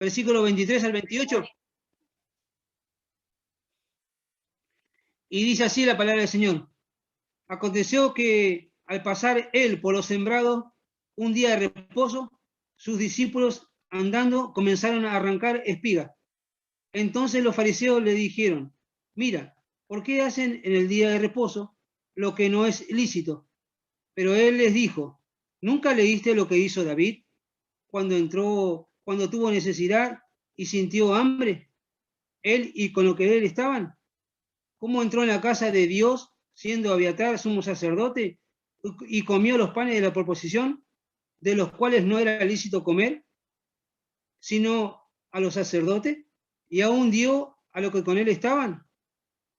versículo 23 al 28. Y dice así la palabra del Señor. Aconteció que al pasar él por los sembrados, un día de reposo, sus discípulos andando comenzaron a arrancar espigas. Entonces los fariseos le dijeron, mira, ¿por qué hacen en el día de reposo lo que no es lícito? Pero él les dijo, ¿nunca leíste lo que hizo David cuando tuvo necesidad y sintió hambre? Él y con lo que él estaban. ¿Cómo entró en la casa de Dios, siendo Abiatar sumo sacerdote, y comió los panes de la proposición, de los cuales no era lícito comer, sino a los sacerdotes, y aún dio a los que con él estaban?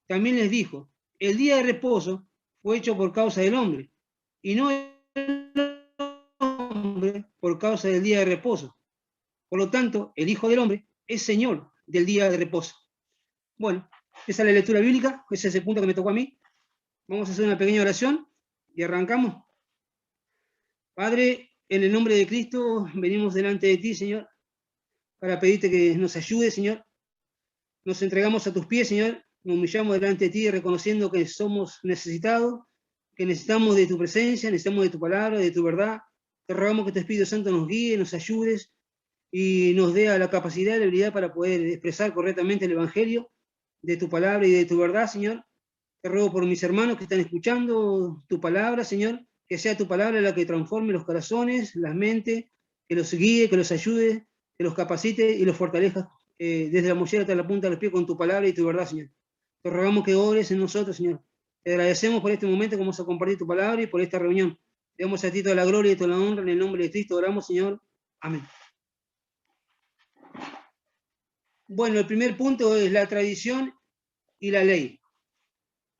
También les dijo, el día de reposo fue hecho por causa del hombre, y no el hombre por causa del día de reposo. Por lo tanto, el Hijo del Hombre es Señor del día de reposo. Bueno, esa es la lectura bíblica, ese es el punto que me tocó a mí. Vamos a hacer una pequeña oración y arrancamos. Padre, en el nombre de Cristo, venimos delante de ti, Señor, para pedirte que nos ayude, Señor. Nos entregamos a tus pies, Señor. Nos humillamos delante de ti, reconociendo que somos necesitados, que necesitamos de tu presencia, necesitamos de tu palabra, de tu verdad. Te rogamos que tu Espíritu Santo nos guíe, nos ayudes y nos dé la capacidad y la habilidad para poder expresar correctamente el Evangelio de tu palabra y de tu verdad, Señor. Te ruego por mis hermanos que están escuchando tu palabra, Señor, que sea tu palabra la que transforme los corazones, las mentes, que los guíe, que los ayude, que los capacite y los fortalezca desde la mollera hasta la punta de los pies con tu palabra y tu verdad, Señor. Te rogamos que ores en nosotros, Señor. Te agradecemos por este momento que vamos a compartir tu palabra y por esta reunión. Te damos a ti toda la gloria y toda la honra en el nombre de Cristo. Oramos, Señor. Amén. Bueno, el primer punto es la tradición y la ley.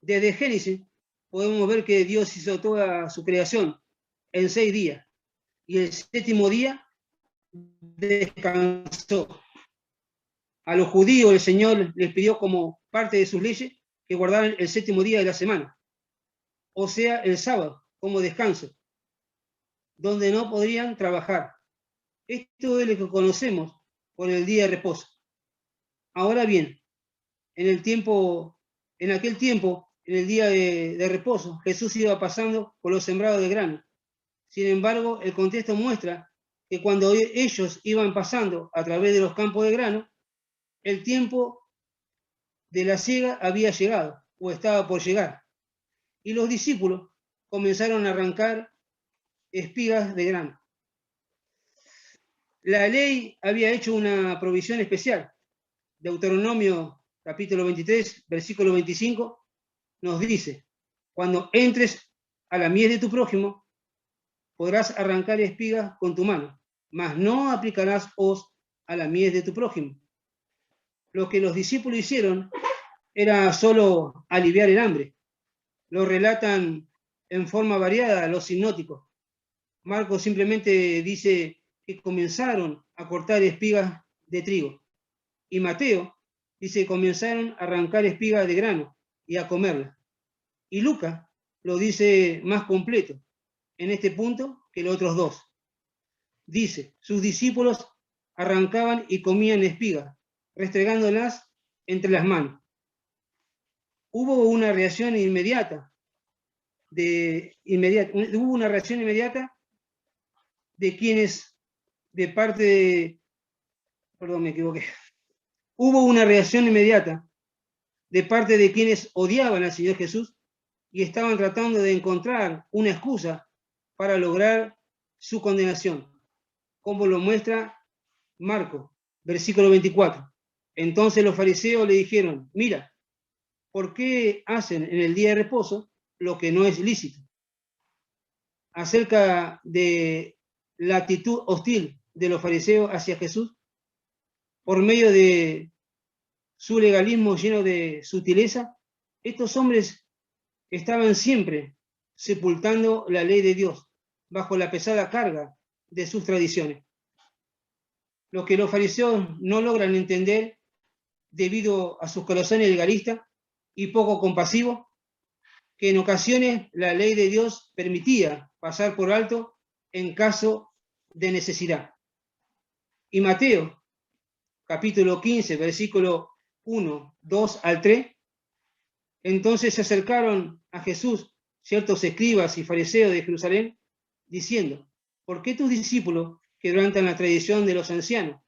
Desde Génesis podemos ver que Dios hizo toda su creación en 6 días y el 7º día descansó. A los judíos el Señor les pidió como parte de sus leyes que guardaran el 7º día de la semana, o sea, el sábado, como descanso, donde no podrían trabajar. Esto es lo que conocemos por el día de reposo. Ahora bien, en aquel tiempo, en el día de reposo, Jesús iba pasando por los sembrados de grano. Sin embargo, el contexto muestra que cuando ellos iban pasando a través de los campos de grano, el tiempo de la siega había llegado o estaba por llegar. Y los discípulos comenzaron a arrancar espigas de grano. La ley había hecho una provisión especial. Deuteronomio capítulo 23, versículo 25, nos dice, cuando entres a la mies de tu prójimo, podrás arrancar espigas con tu mano, mas no aplicarás hoz a la mies de tu prójimo. Lo que los discípulos hicieron era solo aliviar el hambre. Lo relatan en forma variada los sinópticos. Marcos simplemente dice que comenzaron a cortar espigas de trigo. Y Mateo dice que comenzaron a arrancar espigas de grano y a comerlas. Y Lucas lo dice más completo en este punto que los otros dos. Dice, sus discípulos arrancaban y comían espigas, restregándolas entre las manos. Hubo una reacción inmediata de quienes, de parte de, perdón, me equivoqué. Hubo una reacción inmediata de parte de quienes odiaban al Señor Jesús y estaban tratando de encontrar una excusa para lograr su condenación, como lo muestra Marcos, versículo 24. Entonces los fariseos le dijeron, mira, ¿por qué hacen en el día de reposo lo que no es lícito? Acerca de la actitud hostil de los fariseos hacia Jesús, por medio de su legalismo lleno de sutileza, estos hombres estaban siempre sepultando la ley de Dios bajo la pesada carga de sus tradiciones. Lo que los fariseos no logran entender debido a sus corazones legalistas y poco compasivos, que en ocasiones la ley de Dios permitía pasar por alto en caso de necesidad. Y Mateo capítulo 15, versículo 1, 2 al 3, entonces se acercaron a Jesús ciertos escribas y fariseos de Jerusalén, diciendo, ¿por qué tus discípulos quebrantan la tradición de los ancianos?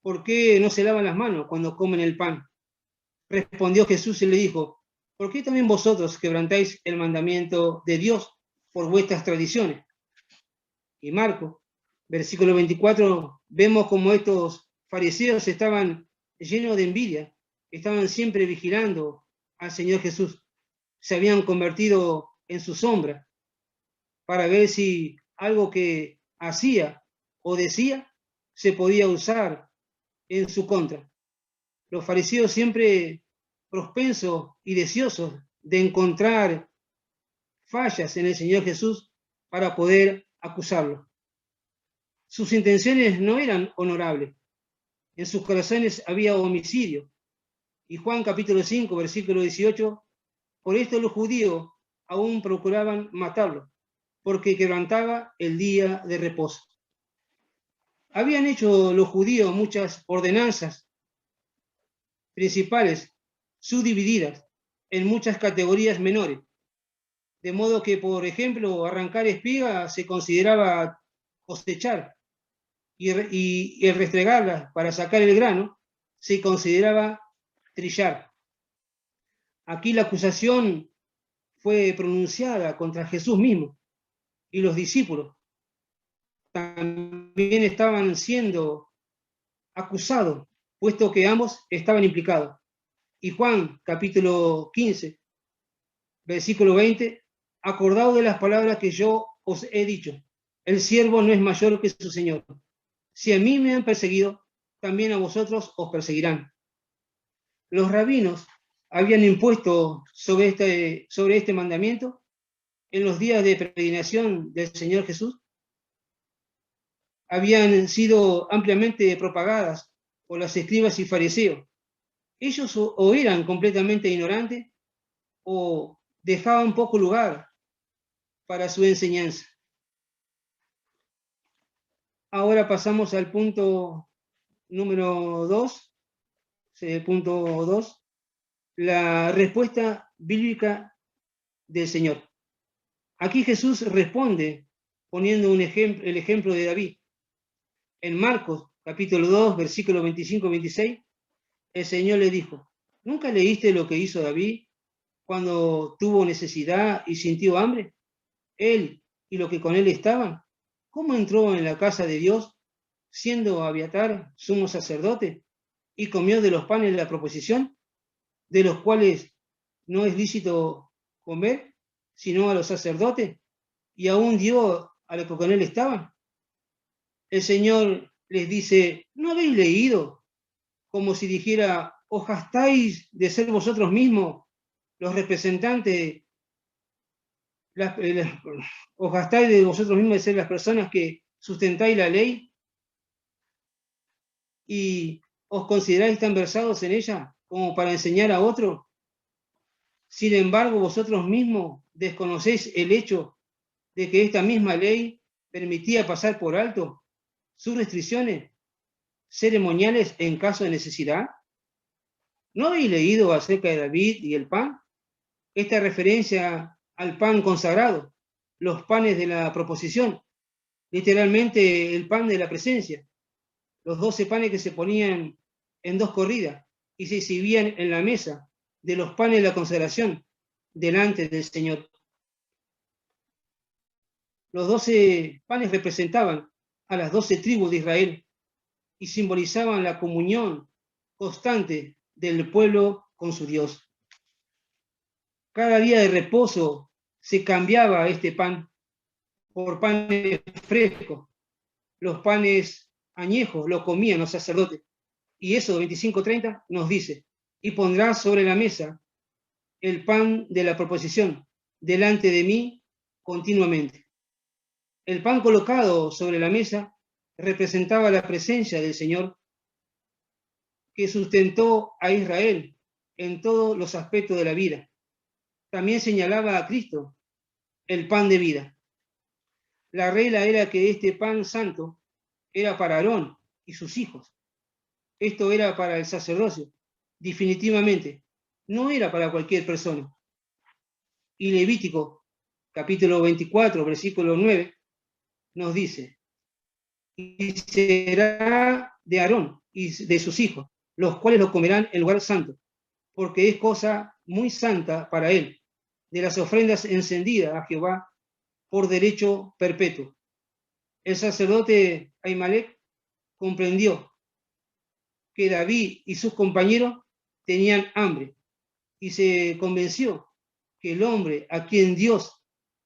¿Por qué no se lavan las manos cuando comen el pan? Respondió Jesús y le dijo, ¿por qué también vosotros quebrantáis el mandamiento de Dios por vuestras tradiciones? Y Marcos, versículo 24, vemos como estos fariseos estaban llenos de envidia, estaban siempre vigilando al Señor Jesús, se habían convertido en su sombra para ver si algo que hacía o decía se podía usar en su contra. Los fariseos siempre propensos y deseosos de encontrar fallas en el Señor Jesús para poder acusarlo. Sus intenciones no eran honorables. En sus corazones había homicidio. Y Juan capítulo 5, versículo 18, por esto los judíos aún procuraban matarlo, porque quebrantaba el día de reposo. Habían hecho los judíos muchas ordenanzas principales subdivididas en muchas categorías menores, de modo que, por ejemplo, arrancar espigas se consideraba cosechar y el restregarlas para sacar el grano se consideraba trillar. Aquí la acusación fue pronunciada contra Jesús mismo y los discípulos. También estaban siendo acusados, puesto que ambos estaban implicados. Y Juan, capítulo 15, versículo 20, acordaos de las palabras que yo os he dicho, el siervo no es mayor que su Señor. Si a mí me han perseguido, también a vosotros os perseguirán. Los rabinos habían impuesto sobre este mandamiento en los días de peregrinación del Señor Jesús. Habían sido ampliamente propagadas por los escribas y fariseos. Ellos o eran completamente ignorantes o dejaban poco lugar para su enseñanza. Ahora pasamos al punto número 2, punto 2, la respuesta bíblica del Señor. Aquí Jesús responde poniendo el ejemplo de David. En Marcos, capítulo 2, versículo 25-26, el Señor le dijo, ¿nunca leíste lo que hizo David cuando tuvo necesidad y sintió hambre? Él y los que con él estaban. ¿Cómo entró en la casa de Dios, siendo Abiatar sumo sacerdote, y comió de los panes de la proposición, de los cuales no es lícito comer, sino a los sacerdotes, y aún dio a los que con él estaban? El Señor les dice, ¿no habéis leído? Como si dijera, ¿os jactáis de ser vosotros mismos los representantes, os jactáis de vosotros mismos de ser las personas que sustentáis la ley y os consideráis tan versados en ella como para enseñar a otro? Sin embargo, vosotros mismos desconocéis el hecho de que esta misma ley permitía pasar por alto sus restricciones ceremoniales en caso de necesidad. ¿No habéis leído acerca de David y el pan? Esta referencia al pan consagrado, los panes de la proposición, literalmente el pan de la presencia, los 12 panes que se ponían en 2 corridas y se exhibían en la mesa de los panes de la consagración delante del Señor. Los 12 panes representaban a las 12 tribus de Israel y simbolizaban la comunión constante del pueblo con su Dios. Cada día de reposo se cambiaba este pan por panes frescos. Los panes añejos los comían los sacerdotes. Y eso, 25:30, nos dice, y pondrás sobre la mesa el pan de la proposición delante de mí continuamente. El pan colocado sobre la mesa representaba la presencia del Señor que sustentó a Israel en todos los aspectos de la vida. También señalaba a Cristo, el pan de vida. La regla era que este pan santo era para Aarón y sus hijos. Esto era para el sacerdocio, definitivamente. No era para cualquier persona. Y Levítico, capítulo 24, versículo 9, nos dice, y será de Aarón y de sus hijos, los cuales lo comerán en lugar santo, porque es cosa muy santa para él, de las ofrendas encendidas a Jehová por derecho perpetuo. El sacerdote Ahimelech comprendió que David y sus compañeros tenían hambre y se convenció que el hombre a quien Dios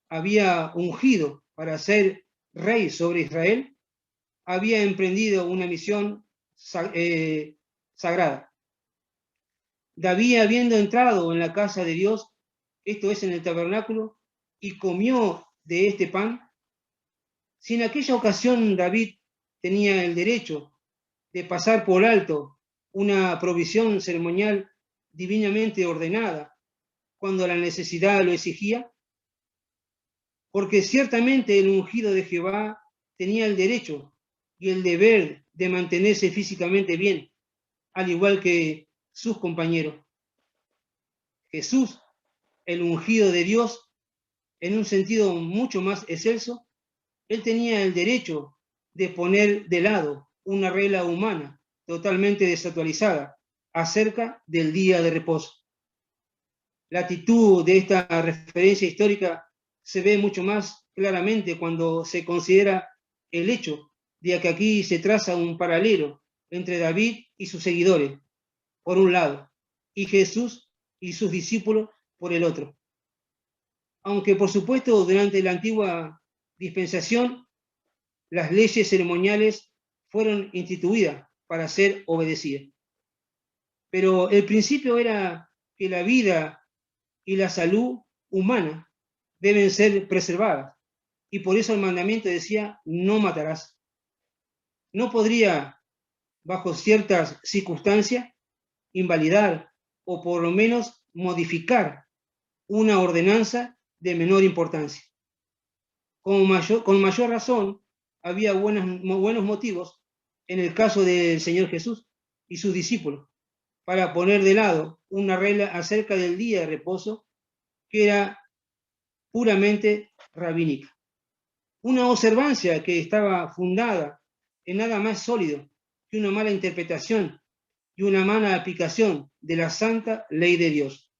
había ungido para ser rey sobre Israel había emprendido una misión sagrada. David, habiendo entrado en la casa de Dios, esto es en el tabernáculo, y comió de este pan, si en aquella ocasión David tenía el derecho de pasar por alto una provisión ceremonial divinamente ordenada cuando la necesidad lo exigía, porque ciertamente el ungido de Jehová tenía el derecho y el deber de mantenerse físicamente bien, al igual que sus compañeros. Jesús, el ungido de Dios, en un sentido mucho más excelso, él tenía el derecho de poner de lado una regla humana totalmente desactualizada acerca del día de reposo. La actitud de esta referencia histórica se ve mucho más claramente cuando se considera el hecho de que aquí se traza un paralelo entre David y sus seguidores, por un lado, y Jesús y sus discípulos por el otro. Aunque, por supuesto, durante la antigua dispensación, las leyes ceremoniales fueron instituidas para ser obedecidas. Pero el principio era que la vida y la salud humana deben ser preservadas. Y por eso el mandamiento decía, no matarás. No podría, bajo ciertas circunstancias, invalidar o por lo menos modificar una ordenanza de menor importancia. Con mayor razón, había buenos motivos en el caso del Señor Jesús y sus discípulos para poner de lado una regla acerca del día de reposo que era puramente rabínica. Una observancia que estaba fundada en nada más sólido que una mala interpretación y una mala aplicación de la santa ley de Dios.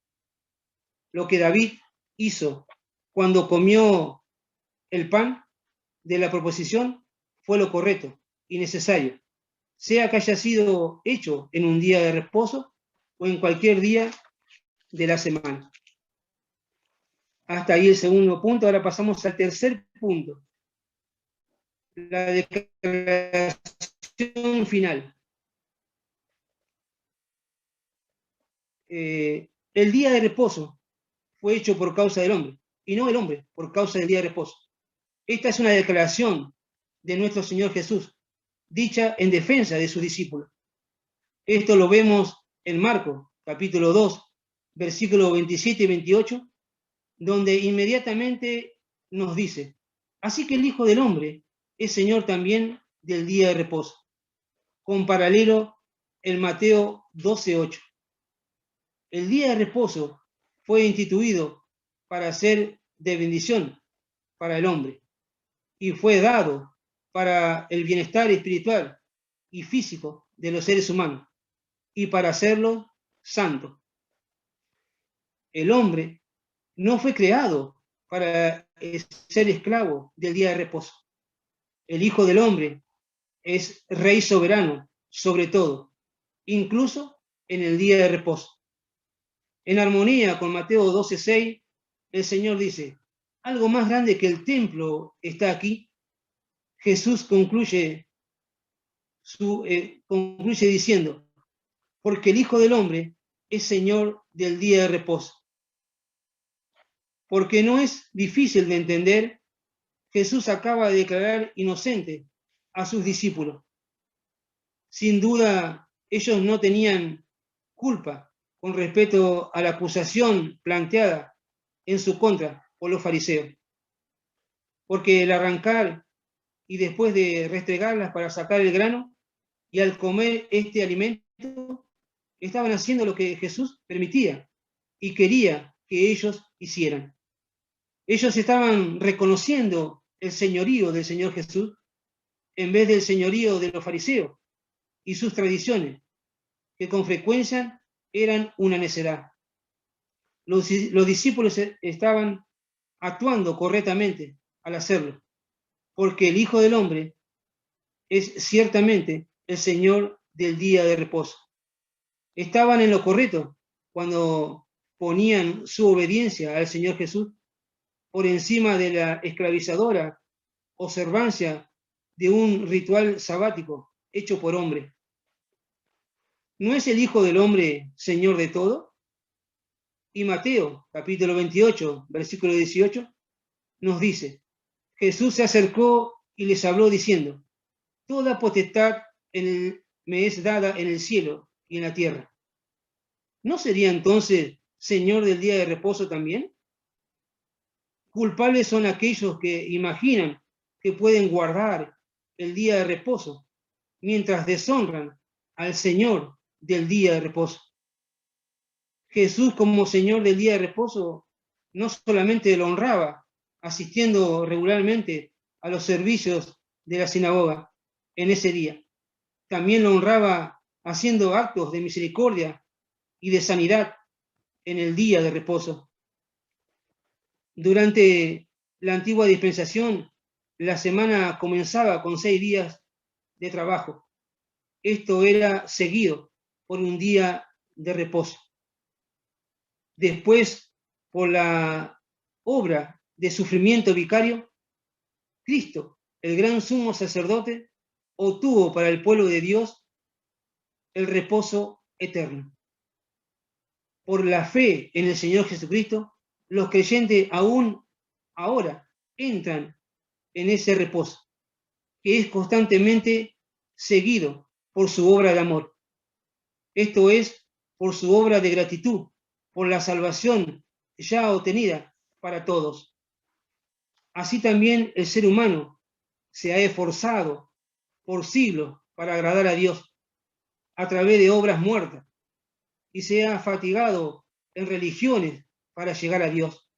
Lo que David hizo cuando comió el pan de la proposición fue lo correcto y necesario, sea que haya sido hecho en un día de reposo o en cualquier día de la semana. Hasta ahí el segundo punto. Ahora pasamos al tercer punto. La declaración final. El día de reposo fue hecho por causa del hombre, y no el hombre por causa del día de reposo. Esta es una declaración de nuestro Señor Jesús, dicha en defensa de sus discípulos. Esto lo vemos en Marcos, capítulo 2, versículos 27 y 28, donde inmediatamente nos dice, así que el Hijo del Hombre es Señor también del día de reposo. Con paralelo en Mateo 12:8. El día de reposo fue instituido para ser de bendición para el hombre y fue dado para el bienestar espiritual y físico de los seres humanos y para hacerlo santo. El hombre no fue creado para ser esclavo del día de reposo. El Hijo del Hombre es Rey soberano sobre todo, incluso en el día de reposo. En armonía con Mateo 12:6, el Señor dice, algo más grande que el templo está aquí. Jesús concluye diciendo, porque el Hijo del Hombre es Señor del día de reposo. Porque no es difícil de entender, Jesús acaba de declarar inocente a sus discípulos. Sin duda, ellos no tenían culpa con respecto a la acusación planteada en su contra por los fariseos. Porque el arrancar y después de restregarlas para sacar el grano, y al comer este alimento estaban haciendo lo que Jesús permitía y quería que ellos hicieran. Ellos estaban reconociendo el señorío del Señor Jesús en vez del señorío de los fariseos y sus tradiciones, que con frecuencia eran una necedad. Los discípulos estaban actuando correctamente al hacerlo, porque el Hijo del Hombre es ciertamente el Señor del día de reposo. Estaban en lo correcto cuando ponían su obediencia al Señor Jesús por encima de la esclavizadora observancia de un ritual sabático hecho por hombre. ¿No es el Hijo del Hombre Señor de todo? Y Mateo, capítulo 28, versículo 18, nos dice, Jesús se acercó y les habló diciendo, toda potestad me es dada en el cielo y en la tierra. ¿No sería entonces Señor del día de reposo también? Culpables son aquellos que imaginan que pueden guardar el día de reposo mientras deshonran al Señor del día de reposo. Jesús, como Señor del día de reposo, no solamente lo honraba asistiendo regularmente a los servicios de la sinagoga en ese día, también lo honraba haciendo actos de misericordia y de sanidad en el día de reposo. Durante la antigua dispensación, la semana comenzaba con 6 días de trabajo. Esto era seguido por un día de reposo. Después, por la obra de sufrimiento vicario, Cristo, el gran sumo sacerdote, obtuvo para el pueblo de Dios el reposo eterno. Por la fe en el Señor Jesucristo, los creyentes aún ahora entran en ese reposo, que es constantemente seguido por su obra de amor. Esto es, por su obra de gratitud, por la salvación ya obtenida para todos. Así también el ser humano se ha esforzado por siglos para agradar a Dios a través de obras muertas y se ha fatigado en religiones para llegar a Dios.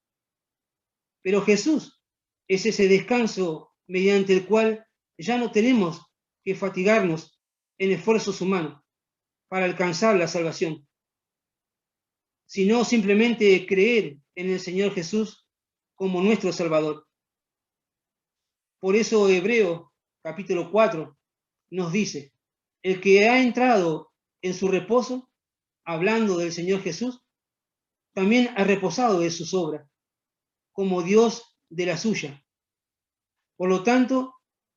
Pero Jesús es ese descanso mediante el cual ya no tenemos que fatigarnos en esfuerzos humanos para alcanzar la salvación, sino simplemente creer en el Señor Jesús como nuestro Salvador. Por eso Hebreos capítulo 4 nos dice, el que ha entrado en su reposo, hablando del Señor Jesús, también ha reposado de sus obras, como Dios de la suya. Por lo tanto,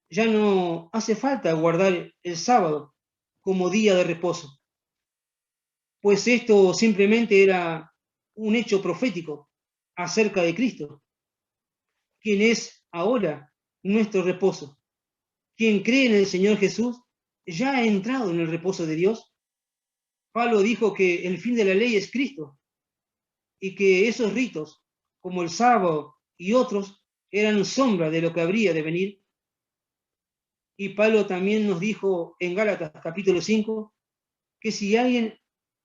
ya no hace falta guardar el sábado como día de reposo, pues esto simplemente era un hecho profético acerca de Cristo, quien es ahora nuestro reposo. Quien cree en el Señor Jesús ya ha entrado en el reposo de Dios. Pablo dijo que el fin de la ley es Cristo y que esos ritos, como el sábado y otros, eran sombra de lo que habría de venir. Y Pablo también nos dijo en Gálatas capítulo 5 que si alguien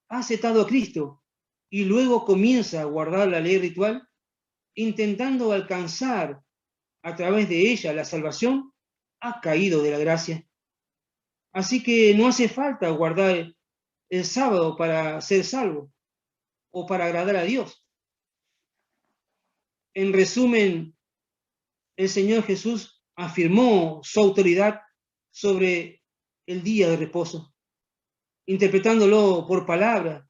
ha aceptado a Cristo y luego comienza a guardar la ley ritual, intentando alcanzar a través de ella la salvación, ha caído de la gracia. Así que no hace falta guardar el sábado para ser salvo o para agradar a Dios. En resumen, el Señor Jesús afirmó su autoridad sobre el día de reposo, interpretándolo por palabra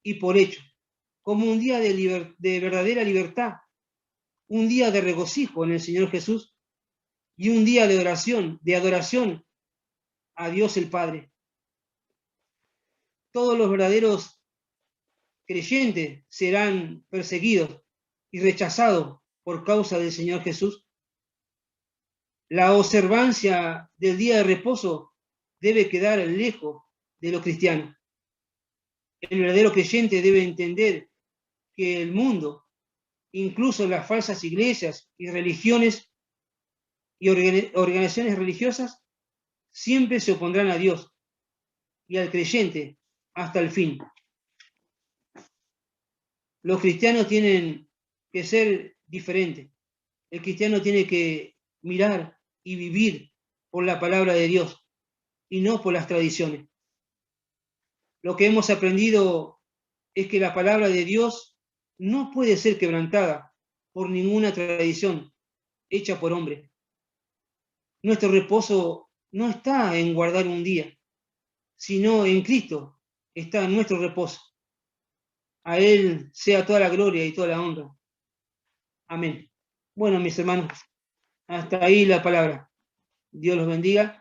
y por hecho, como un día de verdadera libertad, un día de regocijo en el Señor Jesús y un día de adoración a Dios el Padre. Todos los verdaderos creyentes serán perseguidos y rechazados por causa del Señor Jesús. La observancia del día de reposo debe quedar lejos de los cristianos. El verdadero creyente debe entender que el mundo, incluso las falsas iglesias y religiones y organizaciones religiosas, siempre se opondrán a Dios y al creyente hasta el fin. Los cristianos tienen que ser diferentes. El cristiano tiene que mirar y vivir por la palabra de Dios y no por las tradiciones. Lo que hemos aprendido es que la palabra de Dios no puede ser quebrantada por ninguna tradición hecha por hombre. Nuestro reposo no está en guardar un día, sino en Cristo está nuestro reposo. A Él sea toda la gloria y toda la honra. Amén. Bueno, mis hermanos, hasta ahí la palabra. Dios los bendiga